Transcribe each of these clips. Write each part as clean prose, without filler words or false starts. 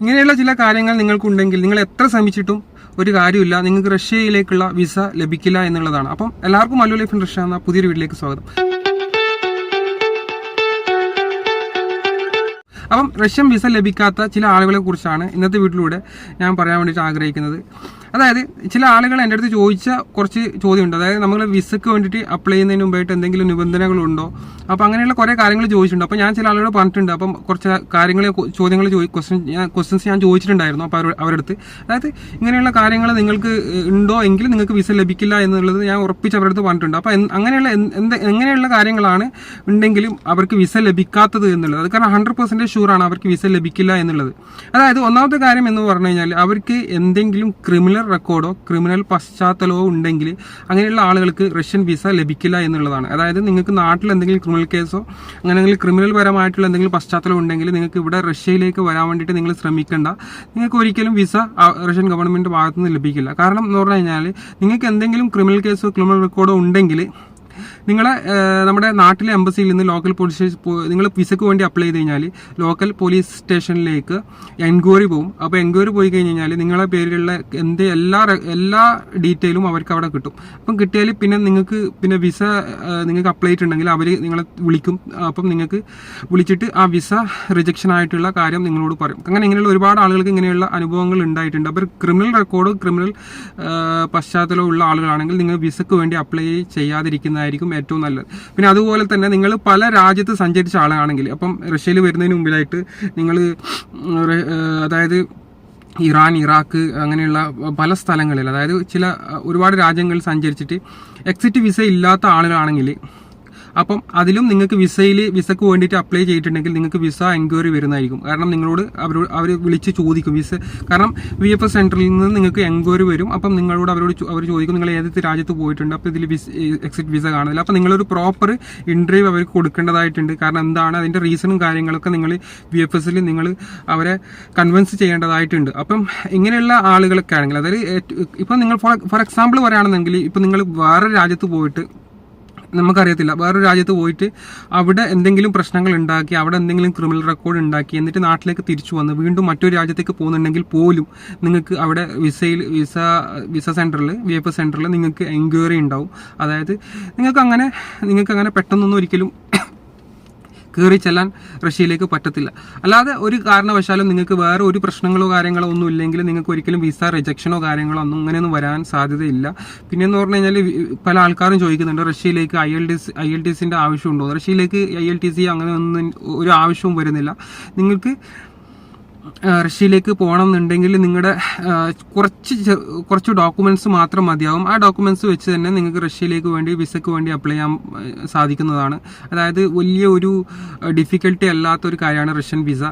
ഇങ്ങനെയുള്ള ചില കാര്യങ്ങൾ നിങ്ങൾക്കുണ്ടെങ്കിൽ നിങ്ങൾ എത്ര ശ്രമിച്ചിട്ടും ഒരു കാര്യമില്ല, നിങ്ങൾക്ക് റഷ്യയിലേക്കുള്ള വിസ ലഭിക്കില്ല എന്നുള്ളതാണ്. അപ്പം എല്ലാവർക്കും മല്ലു ലൈഫ് ഇൻ റഷ്യ എന്ന പുതിയൊരു വീഡിയോയിലേക്ക് സ്വാഗതം. അപ്പം റഷ്യൻ വിസ ലഭിക്കാത്ത ചില ആളുകളെ കുറിച്ചാണ് ഇന്നത്തെ വീട്ടിലൂടെ ഞാൻ പറയാൻ വേണ്ടിയിട്ട് ആഗ്രഹിക്കുന്നത്. അതായത് ചില ആളുകൾ എൻ്റെ അടുത്ത് ചോദിച്ച കുറച്ച് ചോദ്യമുണ്ട്. അതായത് നമ്മൾ വിസയ്ക്ക് വേണ്ടിയിട്ട് അപ്ലൈ ചെയ്യുന്നതിന് മുമ്പായിട്ട് എന്തെങ്കിലും നിബന്ധനകളുണ്ടോ, അപ്പോൾ അങ്ങനെയുള്ള കുറേ കാര്യങ്ങൾ ചോദിച്ചിട്ടുണ്ട്. അപ്പോൾ ഞാൻ ചില ആളുകളോട് പറഞ്ഞിട്ടുണ്ട്. അപ്പം കുറച്ച് ക്വസ്റ്റ്യൻസ് ഞാൻ ചോദിച്ചിട്ടുണ്ടായിരുന്നു. അപ്പോൾ അവരുടെ അടുത്ത് അതായത് ഇങ്ങനെയുള്ള കാര്യങ്ങൾ നിങ്ങൾക്ക് ഉണ്ടോ എങ്കിൽ നിങ്ങൾക്ക് വിസ ലഭിക്കില്ല എന്നുള്ളത് ഞാൻ ഉറപ്പിച്ച് അവരുടെ അടുത്ത് പറഞ്ഞിട്ടുണ്ട്. അപ്പോൾ എങ്ങനെയുള്ള കാര്യങ്ങളാണ് ഉണ്ടെങ്കിലും അവർക്ക് വിസ ലഭിക്കാത്തത് എന്നുള്ളത്, അത് കാരണം 100% ഷുവറാണ് അവർക്ക് വിസ ലഭിക്കില്ല എന്നുള്ളത്. അതായത് ഒന്നാമത്തെ കാര്യം എന്ന് പറഞ്ഞു കഴിഞ്ഞാൽ അവർക്ക് എന്തെങ്കിലും ക്രിമിനൽ റെക്കോർഡോ ക്രിമിനൽ പശ്ചാത്തലമോ ഉണ്ടെങ്കിൽ അങ്ങനെയുള്ള ആളുകൾക്ക് റഷ്യൻ വിസ ലഭിക്കില്ല എന്നുള്ളതാണ്. അതായത് നിങ്ങൾക്ക് നാട്ടിൽ എന്തെങ്കിലും ക്രിമിനൽ കേസോ അങ്ങനെ ക്രിമിനൽ പരമായിട്ടുള്ള എന്തെങ്കിലും പശ്ചാത്തലം ഉണ്ടെങ്കിൽ നിങ്ങൾക്ക് ഇവിടെ റഷ്യയിലേക്ക് വരാൻ വേണ്ടിയിട്ട് നിങ്ങൾ ശ്രമിക്കേണ്ട. നിങ്ങൾക്ക് ഒരിക്കലും വിസ റഷ്യൻ ഗവൺമെൻറ് ഭാഗത്തു നിന്ന് ലഭിക്കില്ല. കാരണം എന്ന് പറഞ്ഞു കഴിഞ്ഞാൽ നിങ്ങൾക്ക് എന്തെങ്കിലും ക്രിമിനൽ കേസോ ക്രിമിനൽ റെക്കോർഡോ ഉണ്ടെങ്കിൽ നിങ്ങളെ നമ്മുടെ നാട്ടിലെ എംബസിയിൽ നിന്ന് ലോക്കൽ പോലീസ് നിങ്ങൾ വിസയ്ക്ക് വേണ്ടി അപ്ലൈ ചെയ്ത് കഴിഞ്ഞാൽ ലോക്കൽ പോലീസ് സ്റ്റേഷനിലേക്ക് എൻക്വയറി പോകും. അപ്പോൾ എൻക്വയറി പോയി കഴിഞ്ഞാൽ നിങ്ങളെ പേരിലുള്ള എല്ലാ ഡീറ്റെയിലും അവർക്ക് അവിടെ കിട്ടും. അപ്പം കിട്ടിയാൽ പിന്നെ വിസ നിങ്ങൾക്ക് അപ്ലൈ ചെയ്തിട്ടുണ്ടെങ്കിൽ അവർ നിങ്ങളെ വിളിക്കും. അപ്പം നിങ്ങൾക്ക് വിളിച്ചിട്ട് ആ വിസ റിജക്ഷൻ ആയിട്ടുള്ള കാര്യം നിങ്ങളോട് പറയും. ഇങ്ങനെയുള്ള ഒരുപാട് ആളുകൾക്ക് ഇങ്ങനെയുള്ള അനുഭവങ്ങൾ ഉണ്ടായിട്ടുണ്ട്. അപ്പോൾ ക്രിമിനൽ റെക്കോർഡോ ക്രിമിനൽ പശ്ചാത്തലമോ ഉള്ള ആളുകളാണെങ്കിൽ നിങ്ങൾ വിസയ്ക്ക് വേണ്ടി അപ്ലൈ ചെയ്യാതിരിക്കുന്നതായിരിക്കും ഏറ്റവും നല്ലത്. പിന്നെ അതുപോലെ തന്നെ നിങ്ങൾ പല രാജ്യത്ത് സഞ്ചരിച്ച ആളാണെങ്കിൽ, അപ്പം റഷ്യയിൽ വരുന്നതിന് മുമ്പിലായിട്ട് നിങ്ങൾ അതായത് ഇറാൻ, ഇറാഖ് അങ്ങനെയുള്ള പല സ്ഥലങ്ങളിൽ, അതായത് ഒരുപാട് രാജ്യങ്ങളിൽ സഞ്ചരിച്ചിട്ട് എക്സിറ്റ് വിസ ഇല്ലാത്ത ആളുകളാണെങ്കിൽ അപ്പം അതിലും നിങ്ങൾക്ക് വിസക്ക് വേണ്ടിയിട്ട് അപ്ലൈ ചെയ്തിട്ടുണ്ടെങ്കിൽ നിങ്ങൾക്ക് വിസ എൻക്വയറി വരുന്നതായിരിക്കും. കാരണം നിങ്ങളോട് അവർ വിളിച്ച് ചോദിക്കും വിസ. കാരണം VFS സെൻറ്ററിൽ നിന്ന് നിങ്ങൾക്ക് എൻക്വയറി വരും. അപ്പം നിങ്ങളോട് അവർ ചോദിക്കും നിങ്ങൾ ഏതൊക്കെ രാജ്യത്ത് പോയിട്ടുണ്ട്, അപ്പോൾ ഇതിൽ എക്സിറ്റ് വിസ കാണുന്നില്ല. അപ്പം നിങ്ങളൊരു പ്രോപ്പർ ഇൻ്റർവ്യൂ അവർക്ക് കൊടുക്കേണ്ടതായിട്ടുണ്ട്. കാരണം എന്താണ് അതിൻ്റെ റീസണും കാര്യങ്ങളൊക്കെ നിങ്ങൾ VFSൽ നിങ്ങൾ അവരെ കൺവിൻസ് ചെയ്യേണ്ടതായിട്ടുണ്ട്. അപ്പം ഇങ്ങനെയുള്ള ആളുകളൊക്കെ ആണെങ്കിൽ, അതായത് ഇപ്പം നിങ്ങൾ ഫോർ എക്സാമ്പിൾ പറയുകയാണെന്നെങ്കിൽ ഇപ്പം നിങ്ങൾ വേറെ രാജ്യത്ത് പോയിട്ട് നമുക്കറിയത്തില്ല, വേറൊരു രാജ്യത്ത് പോയിട്ട് അവിടെ എന്തെങ്കിലും പ്രശ്നങ്ങൾ ഉണ്ടാക്കി, അവിടെ എന്തെങ്കിലും ക്രിമിനൽ റെക്കോർഡ് ഉണ്ടാക്കി, എന്നിട്ട് നാട്ടിലേക്ക് തിരിച്ചു വന്ന് വീണ്ടും മറ്റൊരു രാജ്യത്തേക്ക് പോകുന്നുണ്ടെങ്കിൽ പോലും നിങ്ങൾക്ക് അവിടെ വിസ സെൻറ്ററിൽ VFS സെൻറ്ററിൽ നിങ്ങൾക്ക് എൻക്വയറി ഉണ്ടാവും. അതായത് നിങ്ങൾക്ക് അങ്ങനെ പെട്ടെന്നൊന്നും ഒരിക്കലും കയറി ചെല്ലാൻ റഷ്യയിലേക്ക് പറ്റത്തില്ല. അല്ലാതെ ഒരു കാരണവശാലും നിങ്ങൾക്ക് വേറെ ഒരു പ്രശ്നങ്ങളോ കാര്യങ്ങളോ ഒന്നും ഇല്ലെങ്കിൽ നിങ്ങൾക്ക് ഒരിക്കലും വിസ റിജക്ഷനോ കാര്യങ്ങളോ അങ്ങനെയൊന്നും വരാൻ സാധ്യതയില്ല. പിന്നെയെന്ന് പറഞ്ഞു കഴിഞ്ഞാൽ പല ആൾക്കാരും ചോദിക്കുന്നുണ്ട് റഷ്യയിലേക്ക് IELTSന്റെ ആവശ്യമുണ്ടോ. റഷ്യയിലേക്ക് IELTS അങ്ങനെ ഒന്നും ഒരു ആവശ്യവും വരുന്നില്ല. നിങ്ങൾക്ക് റഷ്യയിലേക്ക് പോകണം എന്നുണ്ടെങ്കിൽ നിങ്ങളുടെ കുറച്ച് ഡോക്യുമെന്റ്സ് മാത്രം മതിയാവും. ആ ഡോക്യുമെന്റ്സ് വെച്ച് തന്നെ നിങ്ങൾക്ക് റഷ്യയിലേക്ക് വേണ്ടി വിസയ്ക്ക് വേണ്ടി അപ്ലൈ ചെയ്യാൻ സാധിക്കുന്നതാണ്. അതായത് വലിയ ഒരു ഡിഫിക്കൽട്ടി അല്ലാത്തൊരു കാര്യമാണ് റഷ്യൻ വിസ.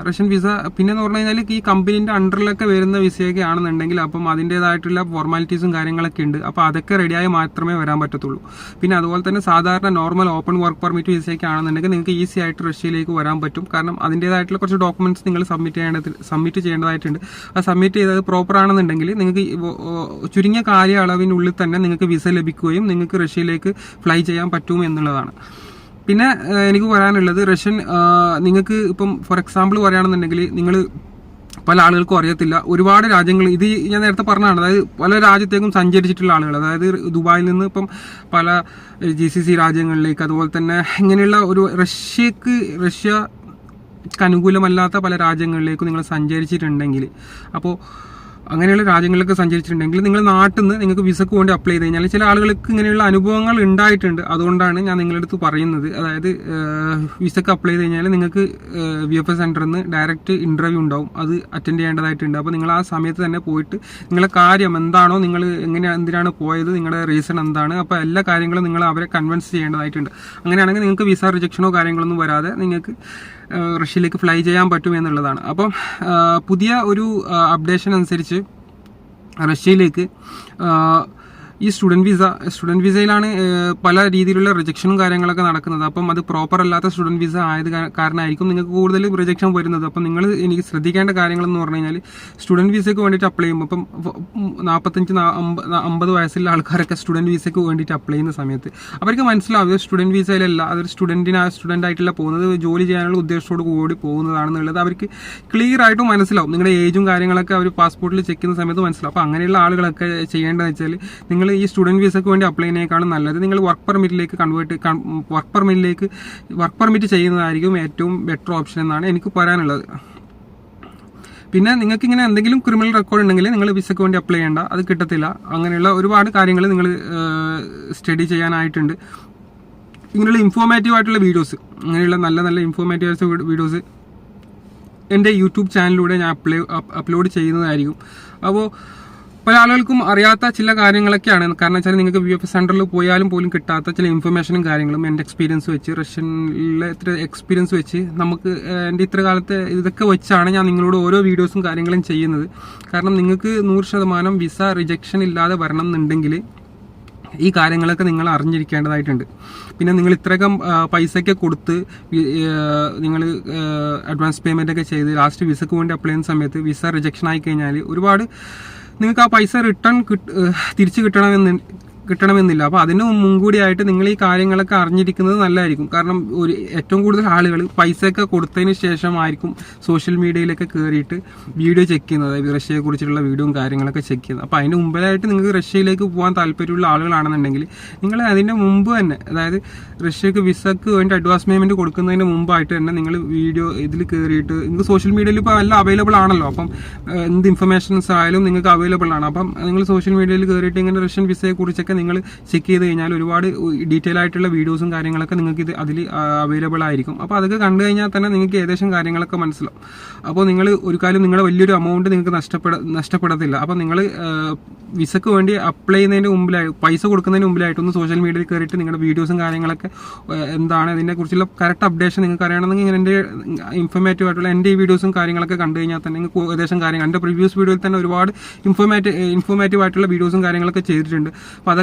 പിന്നെന്ന് പറഞ്ഞു കഴിഞ്ഞാൽ ഈ കമ്പനീൻ്റെ അണ്ടറിലൊക്കെ വരുന്ന വിസയൊക്കെ ആണെന്നുണ്ടെങ്കിൽ അപ്പം അതിൻ്റേതായിട്ടുള്ള ഫോർമാലിറ്റീസും കാര്യങ്ങളൊക്കെ ഉണ്ട്. അപ്പോൾ അതൊക്കെ റെഡിയായി മാത്രമേ വരാൻ പറ്റത്തുള്ളൂ. പിന്നെ അതുപോലെ തന്നെ സാധാരണ നോർമൽ ഓപ്പൺ വർക്ക് പെർമിറ്റ് വിസയൊക്കെ ആണെന്നുണ്ടെങ്കിൽ നിങ്ങൾക്ക് ഈസി ആയിട്ട് റഷ്യയിലേക്ക് വരാൻ പറ്റും. കാരണം അതിൻ്റേതായിട്ടുള്ള കുറച്ച് ഡോക്യുമെന്റ്സ് നിങ്ങൾ സബ്മിറ്റ് ചെയ്യേണ്ടതായിട്ടുണ്ട്. ആ സബ്മിറ്റ് ചെയ്തത് പ്രോപ്പർ ആണെന്നുണ്ടെങ്കിൽ നിങ്ങൾക്ക് ചുരുങ്ങിയ കാലയളവിനുള്ളിൽ തന്നെ നിങ്ങൾക്ക് വിസ ലഭിക്കുകയും നിങ്ങൾക്ക് റഷ്യയിലേക്ക് ഫ്ലൈ ചെയ്യാൻ പറ്റും എന്നുള്ളതാണ്. പിന്നെ എനിക്ക് പറയാനുള്ളത് നിങ്ങൾക്ക് ഇപ്പം ഫോർ എക്സാമ്പിൾ പറയുകയാണെന്നുണ്ടെങ്കിൽ നിങ്ങൾ പല ആളുകൾക്കും അറിയത്തില്ല, ഒരുപാട് രാജ്യങ്ങൾ ഇത് ഞാൻ നേരത്തെ പറഞ്ഞതാണ്. അതായത് പല രാജ്യത്തേക്കും സഞ്ചരിച്ചിട്ടുള്ള ആളുകൾ, അതായത് ദുബായിൽ നിന്ന് ഇപ്പം പല GCC രാജ്യങ്ങളിലേക്ക്, അതുപോലെ തന്നെ ഇങ്ങനെയുള്ള ഒരു റഷ്യ അനുകൂലമല്ലാത്ത പല രാജ്യങ്ങളിലേക്കും നിങ്ങൾ സഞ്ചരിച്ചിട്ടുണ്ടെങ്കിൽ, അപ്പോൾ അങ്ങനെയുള്ള രാജ്യങ്ങളിലൊക്കെ സഞ്ചരിച്ചിട്ടുണ്ടെങ്കിൽ നിങ്ങൾ നാട്ടിൽ നിന്ന് നിങ്ങൾക്ക് വിസക്ക് വേണ്ടി അപ്ലൈ ചെയ്ത് കഴിഞ്ഞാൽ ചില ആളുകൾക്ക് ഇങ്ങനെയുള്ള അനുഭവങ്ങൾ ഉണ്ടായിട്ടുണ്ട്. അതുകൊണ്ടാണ് ഞാൻ നിങ്ങളുടെ അടുത്ത് പറയുന്നത്. അതായത് വിസക്ക് അപ്ലൈ ചെയ്ത് കഴിഞ്ഞാൽ നിങ്ങൾക്ക് VFS സെൻറ്ററിൽ നിന്ന് ഡയറക്റ്റ് ഇൻ്റർവ്യൂ ഉണ്ടാവും, അത് അറ്റൻഡ് ചെയ്യേണ്ടതായിട്ടുണ്ട്. അപ്പോൾ നിങ്ങൾ ആ സമയത്ത് തന്നെ പോയിട്ട് നിങ്ങളുടെ കാര്യം എന്താണോ, നിങ്ങൾ എന്തിനാണ് പോയത്, നിങ്ങളുടെ റീസൺ എന്താണ്, അപ്പോൾ എല്ലാ കാര്യങ്ങളും നിങ്ങൾ അവരെ കൺവിൻസ് ചെയ്യേണ്ടതായിട്ടുണ്ട്. അങ്ങനെയാണെങ്കിൽ നിങ്ങൾക്ക് വിസ റിജക്ഷനോ കാര്യങ്ങളൊന്നും വരാതെ നിങ്ങൾക്ക് റഷ്യയിലേക്ക് ഫ്ലൈ ചെയ്യാൻ പറ്റും എന്നുള്ളതാണ്. അപ്പം പുതിയ ഒരു അപ്ഡേഷൻ അനുസരിച്ച് റഷ്യയിലേക്ക് ഈ സ്റ്റുഡൻറ് വിസയിലാണ് പല രീതിയിലുള്ള റിജക്ഷനും കാര്യങ്ങളൊക്കെ നടക്കുന്നത്. അപ്പം അത് പ്രോപ്പർ അല്ലാത്ത സ്റ്റുഡൻറ് വിസ ആയത് കാരണമായിരിക്കും നിങ്ങൾക്ക് കൂടുതലും റിജക്ഷൻ വരുന്നത്. അപ്പം നിങ്ങൾ എനിക്ക് ശ്രദ്ധിക്കേണ്ട കാര്യങ്ങളെന്ന് പറഞ്ഞു കഴിഞ്ഞാൽ സ്റ്റുഡൻറ് വിസയ്ക്ക് വേണ്ടിയിട്ട് അപ്ലൈ ചെയ്യുമ്പോൾ ഇപ്പം 45-50 വയസ്സുള്ള ആൾക്കാരൊക്കെ സ്റ്റുഡൻറ് വിസയ്ക്ക് വേണ്ടിയിട്ട് അപ്ലൈ ചെയ്യുന്ന സമയത്ത് അവർക്ക് മനസ്സിലാവും സ്റ്റുഡൻറ് വിസയിലല്ല, അതൊരു സ്റ്റുഡൻ്റ് ആയിട്ടല്ല പോകുന്നത്, ജോലി ചെയ്യാനുള്ള ഉദ്ദേശത്തോട് കൂടി പോകുന്നതാണെന്നുള്ളത് അവർക്ക് ക്ലിയർ ആയിട്ട് മനസ്സിലാവും. നിങ്ങളുടെ ഏജും കാര്യങ്ങളൊക്കെ അവർ പാസ്പോർട്ടിൽ ചെക്ക് ചെയ്യുന്ന സമയത്ത് മനസ്സിലാവും. അപ്പോൾ അങ്ങനെയുള്ള ആളുകളൊക്കെ ചെയ്യേണ്ടതെന്ന് വെച്ചാൽ നിങ്ങൾ ഈ സ്റ്റുഡൻറ് വിസയ്ക്ക് വേണ്ടി അപ്ലൈ ചെയ്യുന്നതിനേക്കാളും നല്ലത് നിങ്ങൾ വർക്ക് പെർമിറ്റ് ചെയ്യുന്നതായിരിക്കും ഏറ്റവും ബെറ്റർ ഓപ്ഷൻ എന്നാണ് എനിക്ക് പറയാനുള്ളത്. പിന്നെ നിങ്ങൾക്ക് ഇങ്ങനെ എന്തെങ്കിലും ക്രിമിനൽ റെക്കോർഡ് ഉണ്ടെങ്കിൽ നിങ്ങൾ വിസയ്ക്ക് വേണ്ടി അപ്ലൈ ചെയ്യേണ്ട, അത് കിട്ടത്തില്ല. അങ്ങനെയുള്ള ഒരുപാട് കാര്യങ്ങൾ നിങ്ങൾ സ്റ്റഡി ചെയ്യാനായിട്ടുണ്ട്. ഇങ്ങനെയുള്ള ഇൻഫോർമേറ്റീവ് ആയിട്ടുള്ള വീഡിയോസ്, അങ്ങനെയുള്ള നല്ല നല്ല ഇൻഫോർമേറ്റീവ് വീഡിയോസ് എൻ്റെ യൂട്യൂബ് ചാനലിലൂടെ ഞാൻ അപ്ലോഡ് ചെയ്യുന്നതായിരിക്കും. അപ്പോൾ പല ആളുകൾക്കും അറിയാത്ത ചില കാര്യങ്ങളൊക്കെയാണ്. കാരണം വെച്ചാൽ നിങ്ങൾക്ക് VFS സെൻറ്ററിൽ പോയാലും പോലും കിട്ടാത്ത ചില ഇൻഫർമേഷനും കാര്യങ്ങളും എൻ്റെ എക്സ്പീരിയൻസ് വെച്ച്, റഷ്യനിലെ ഇത്ര എക്സ്പീരിയൻസ് വെച്ച് നമുക്ക് എൻ്റെ ഇത്ര കാലത്തെ ഇതൊക്കെ വെച്ചാണ് ഞാൻ നിങ്ങളോട് ഓരോ വീഡിയോസും കാര്യങ്ങളും ചെയ്യുന്നത്. കാരണം നിങ്ങൾക്ക് 100% വിസ റിജക്ഷൻ ഇല്ലാതെ വരണം എന്നുണ്ടെങ്കിൽ ഈ കാര്യങ്ങളൊക്കെ നിങ്ങൾ അറിഞ്ഞിരിക്കേണ്ടതായിട്ടുണ്ട്. പിന്നെ നിങ്ങൾ ഇത്രയൊക്കെ പൈസയൊക്കെ കൊടുത്ത് നിങ്ങൾ അഡ്വാൻസ് പേയ്മെൻ്റ് ഒക്കെ ചെയ്ത് ലാസ്റ്റ് വിസയ്ക്ക് വേണ്ടി അപ്ലൈ ചെയ്യുന്ന സമയത്ത് വിസ റിജക്ഷൻ ആയി കഴിഞ്ഞാൽ ഒരുപാട് നിങ്ങൾക്ക് ആ പൈസ തിരിച്ച് കിട്ടണമെന്നില്ല. അപ്പോൾ അതിന് മുൻകൂടിയായിട്ട് നിങ്ങൾ ഈ കാര്യങ്ങളൊക്കെ അറിഞ്ഞിരിക്കുന്നത് നല്ലതായിരിക്കും. കാരണം ഏറ്റവും കൂടുതൽ ആളുകൾ പൈസയൊക്കെ കൊടുത്തതിന് ശേഷമായിരിക്കും സോഷ്യൽ മീഡിയയിലൊക്കെ കയറിയിട്ട് വീഡിയോ ചെക്ക് ചെയ്യുന്നത്, അതായത് റഷ്യയെക്കുറിച്ചുള്ള വീഡിയോയും കാര്യങ്ങളൊക്കെ ചെക്ക് ചെയ്യുന്നത്. അപ്പോൾ അതിന് മുമ്പായിട്ട് നിങ്ങൾക്ക് റഷ്യയിലേക്ക് പോകാൻ താല്പര്യമുള്ള ആളുകളാണെന്നുണ്ടെങ്കിൽ നിങ്ങൾ അതിൻ്റെ മുമ്പ് തന്നെ, അതായത് റഷ്യക്ക് വിസക്ക് വേണ്ടി അഡ്വാൻസ് പേയ്മെൻറ്റ് കൊടുക്കുന്നതിന് മുമ്പായിട്ട് തന്നെ നിങ്ങൾ വീഡിയോ ഇതിൽ കയറിയിട്ട്, നിങ്ങൾക്ക് സോഷ്യൽ മീഡിയയിൽ ഇപ്പോൾ എല്ലാം അവൈലബിൾ ആണല്ലോ. അപ്പം എന്ത് ഇൻഫർമേഷൻസ് ആയാലും നിങ്ങൾക്ക് അവൈലബിൾ ആണ്. അപ്പം നിങ്ങൾ സോഷ്യൽ മീഡിയയിൽ കയറിയിട്ട് ഇങ്ങനെ റഷ്യൻ വിസയെക്കുറിച്ചൊക്കെ നിങ്ങൾ ചെക്ക് ചെയ്ത് കഴിഞ്ഞാൽ ഒരുപാട് ഡീറ്റെയിൽ ആയിട്ടുള്ള വീഡിയോസും കാര്യങ്ങളൊക്കെ നിങ്ങൾക്ക് ഇത് അതിൽ അവൈലബിൾ ആയിരിക്കും. അപ്പോൾ അതൊക്കെ കണ്ടു കഴിഞ്ഞാൽ തന്നെ നിങ്ങൾക്ക് ഏകദേശം കാര്യങ്ങളൊക്കെ മനസ്സിലാവും. അപ്പോൾ നിങ്ങൾ ഒരു കാര്യം നിങ്ങളുടെ വലിയൊരു എമൗണ്ട് നിങ്ങൾക്ക് നഷ്ടപ്പെടത്തില്ല. അപ്പോൾ നിങ്ങൾ വിസക്ക് വേണ്ടി അപ്ലൈ ചെയ്യുന്നതിന് മുമ്പിലായി, പൈസ കൊടുക്കുന്നതിന് മുമ്പിലായിട്ടൊന്ന് സോഷ്യൽ മീഡിയയിൽ കയറിയിട്ട് നിങ്ങളുടെ വീഡിയോസും കാര്യങ്ങളൊക്കെ എന്താണ് ഇതിനെക്കുറിച്ചുള്ള കറക്റ്റ് അപ്ഡേഷൻ നിങ്ങൾക്ക് അറിയണമെങ്കിൽ ഇങ്ങനെ എൻ്റെ ഇൻഫോർമേറ്റീവ് ആയിട്ടുള്ള എൻ്റെ ഈ വീഡിയോസും കാര്യങ്ങളൊക്കെ കണ്ടു കഴിഞ്ഞാൽ തന്നെ നിങ്ങൾക്ക് ഏകദേശം കാര്യങ്ങൾ, എൻ്റെ പ്രീവിയസ് വീഡിയോയിൽ തന്നെ ഒരുപാട് ഇൻഫോർമേറ്റീവ് ആയിട്ടുള്ള വീഡിയോസും കാര്യങ്ങളൊക്കെ ചെയ്തിട്ടുണ്ട്. അപ്പോൾ അതൊക്കെ